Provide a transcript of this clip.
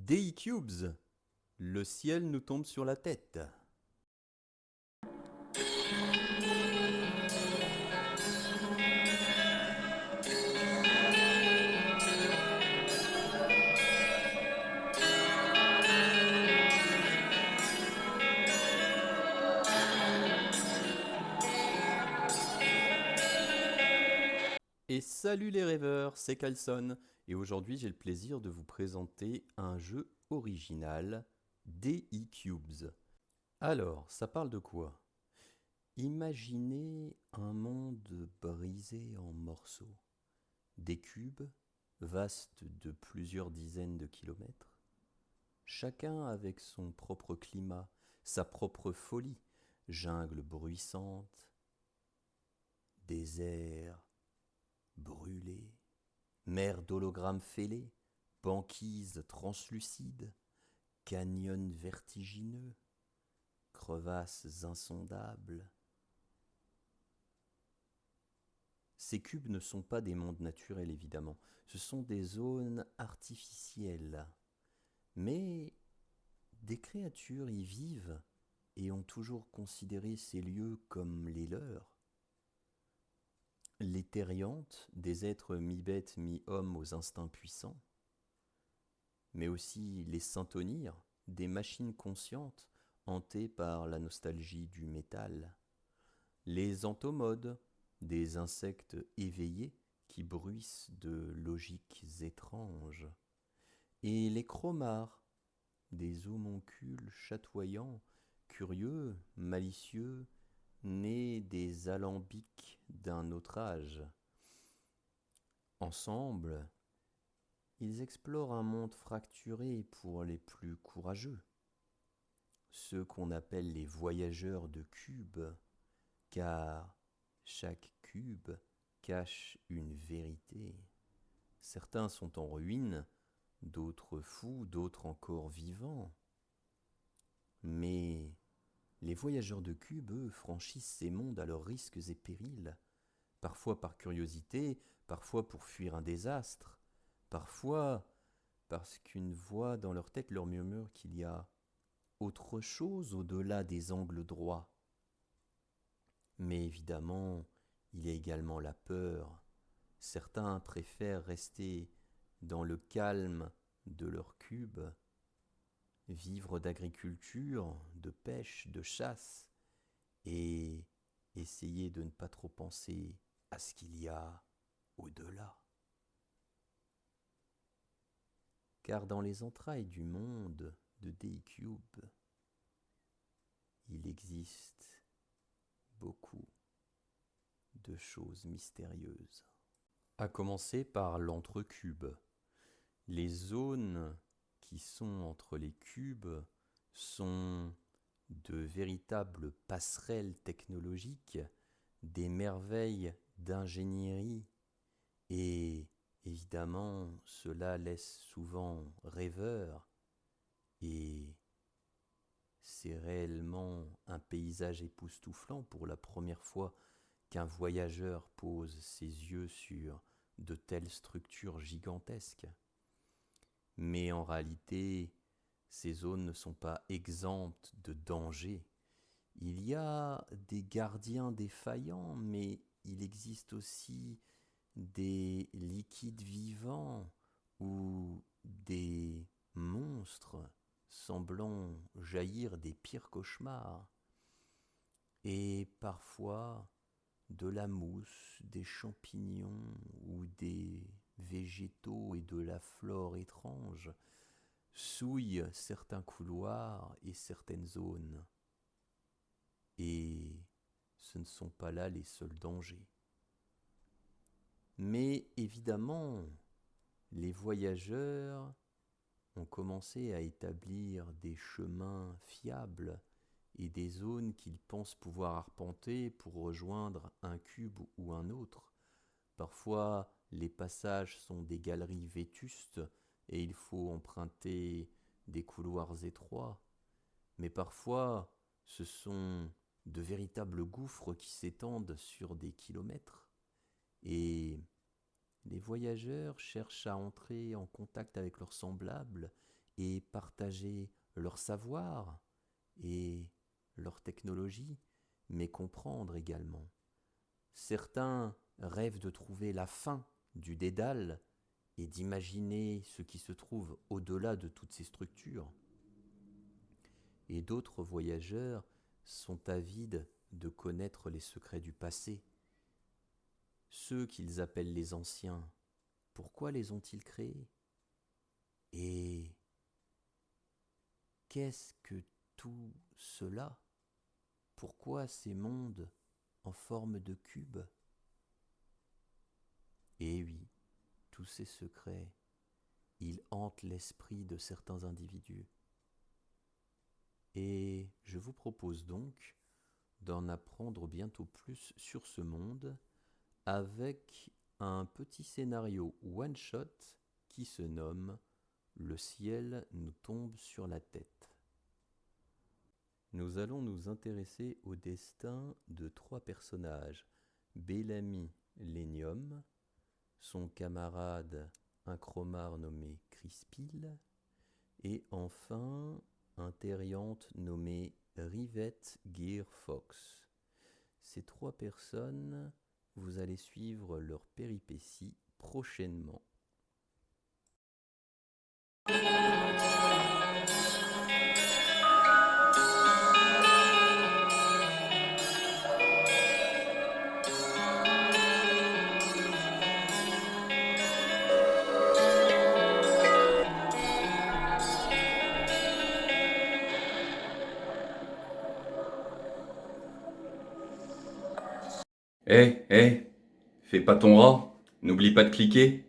DE-Cubes, le ciel nous tombe sur la tête. Et salut les rêveurs, c'est Carlson, et aujourd'hui j'ai le plaisir de vous présenter un jeu original, DE-Cubes. Alors, ça parle de quoi? Imaginez un monde brisé en morceaux, des cubes, vastes de plusieurs dizaines de kilomètres, chacun avec son propre climat, sa propre folie, jungle bruissante, désert brûlé, mer d'hologrammes fêlés, banquises translucides, canyons vertigineux, crevasses insondables. Ces cubes ne sont pas des mondes naturels évidemment, ce sont des zones artificielles. Mais des créatures y vivent et ont toujours considéré ces lieux comme les leurs. Les terriantes, des êtres mi-bêtes mi-hommes aux instincts puissants, mais aussi les syntonies, des machines conscientes hantées par la nostalgie du métal, les entomodes, des insectes éveillés qui bruissent de logiques étranges, et les chromars, des homoncules chatoyants, curieux, malicieux, nés des alambics d'un autre âge. Ensemble, ils explorent un monde fracturé pour les plus courageux, ceux qu'on appelle les voyageurs de cubes, car chaque cube cache une vérité. Certains sont en ruine, d'autres fous, d'autres encore vivants. Mais les voyageurs de cubes, eux, franchissent ces mondes à leurs risques et périls, parfois par curiosité, parfois pour fuir un désastre, parfois parce qu'une voix dans leur tête leur murmure qu'il y a autre chose au-delà des angles droits. Mais évidemment, il y a également la peur. Certains préfèrent rester dans le calme de leur cube, vivre d'agriculture, de pêche, de chasse, et essayer de ne pas trop penser à ce qu'il y a au-delà. Car dans les entrailles du monde de DE-Cube, il existe beaucoup de choses mystérieuses. À commencer par l'entrecube. Les zones qui sont entre les cubes sont de véritables passerelles technologiques, des merveilles d'ingénierie, et évidemment cela laisse souvent rêveur, et c'est réellement un paysage époustouflant pour la première fois qu'un voyageur pose ses yeux sur de telles structures gigantesques. Mais en réalité, ces zones ne sont pas exemptes de dangers. Il y a des gardiens défaillants, mais il existe aussi des liquides vivants ou des monstres semblant jaillir des pires cauchemars. Et parfois, de la mousse, des champignons ou des végétaux et de la flore étrange souillent certains couloirs et certaines zones. Et ce ne sont pas là les seuls dangers. Mais évidemment, les voyageurs ont commencé à établir des chemins fiables et des zones qu'ils pensent pouvoir arpenter pour rejoindre un cube ou un autre. Parfois, les passages sont des galeries vétustes et il faut emprunter des couloirs étroits. Mais parfois, ce sont de véritables gouffres qui s'étendent sur des kilomètres. Et les voyageurs cherchent à entrer en contact avec leurs semblables et partager leur savoir et leur technologie, mais comprendre également. Certains rêvent de trouver la fin du dédale et d'imaginer ce qui se trouve au-delà de toutes ces structures. Et d'autres voyageurs sont avides de connaître les secrets du passé. Ceux qu'ils appellent les anciens, pourquoi les ont-ils créés? Et qu'est-ce que tout cela? Pourquoi ces mondes en forme de cube? Et oui, tous ces secrets, ils hantent l'esprit de certains individus. Et je vous propose donc d'en apprendre bientôt plus sur ce monde avec un petit scénario one-shot qui se nomme Le ciel nous tombe sur la tête. Nous allons nous intéresser au destin de 3 personnages, Bellamy Lénium, son camarade un chromar nommé Crispil, et enfin un terriante nommé Rivette Gear Fox. Ces 3 personnes, vous allez suivre leurs péripéties prochainement. Hé, fais pas ton rat, n'oublie pas de cliquer.